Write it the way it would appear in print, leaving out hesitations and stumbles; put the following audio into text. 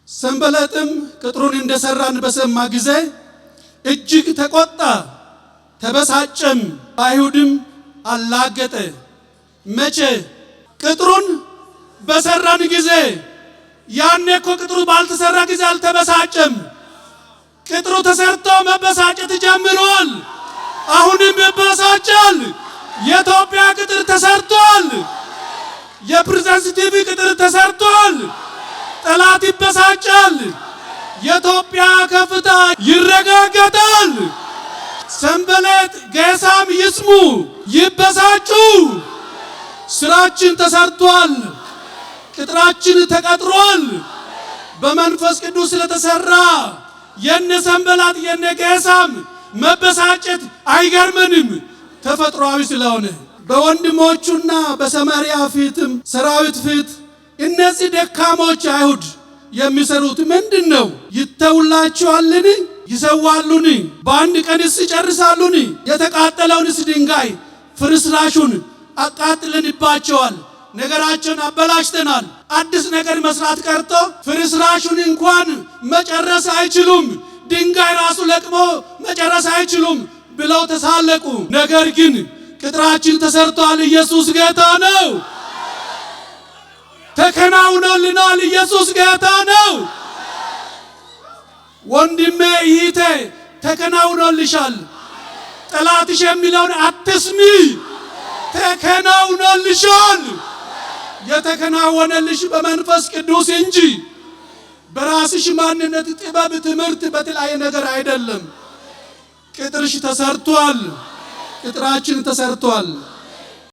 ሰንበላጥም ቅጥሩን እንደሰራን በሰማ ጊዜ እጅግ ተቆጣ፣ ተበሳጨም፣ አይሁድም አላገጠ። መቼ? ቅጥሩን በሰራን ጊዜ። ያኔ እኮ ቅጥሩ ባልተሰራ ጊዜ አልተበሳጨም። ቅጥሩ ተሰርቶ መበሳጨት ጀምሯል። አሁንም ይበሳጫል። የኢትዮጵያ ቅጥር ተሰርቷል። የፕሬዝዳንት ቲቪ ቅጥር ተሰርቷል። ጠላት ይበሳጫል። የኢትዮጵያ ከፍታ ይረጋገጣል። ሰንበላጥ ጌሳም ይስሙ፣ ይበሳጩ። ስራችን ተሰርቷል። ቅጥራችን ተቀጥሯል። በመንፈስ ቅዱስ ስለተሰራ የነ ሰንበላጥ የነ ጌሳም መበሳጨት አይገርመንም፣ ተፈጥሯዊ ስለሆነ። በወንድሞቹና በሰማርያ ፊትም ሰራዊት ፊት እነዚህ ደካሞች አይሁድ የሚሰሩት ምንድነው? ይተውላቸዋልን? ይሰዋሉን? በአንድ ቀንስ ይጨርሳሉን? የተቃጠለውንስ ድንጋይ ፍርስራሹን አቃጥለንባቸዋል። ነገራቸውን አበላሽተናል። አዲስ ነገር መስራት ቀርቶ ፍርስራሹን እንኳን መጨረስ አይችሉም። ድንጋይ ራሱ ለቅሞ መጨረስ አይችሉም ብለው ተሳለቁ። ነገር ግን ቅጥራችን ተሰርቷል። ኢየሱስ ጌታ ነው። ተከናውኖልናል። ኢየሱስ ጌታ ነው። ወንድሜ ይቴ ተከናውኖልሻል። ጠላትሽ የሚለውን አትስሚ። ተከናውኖልሻል። የተከናወነልሽ በመንፈስ ቅዱስ እንጂ በራስሽ ማንነት፣ ጥበብ፣ ትምህርት በተለያየ ነገር አይደለም። ቅጥርሽ ተሰርቷል። ቅጥራችን ተሰርቷል።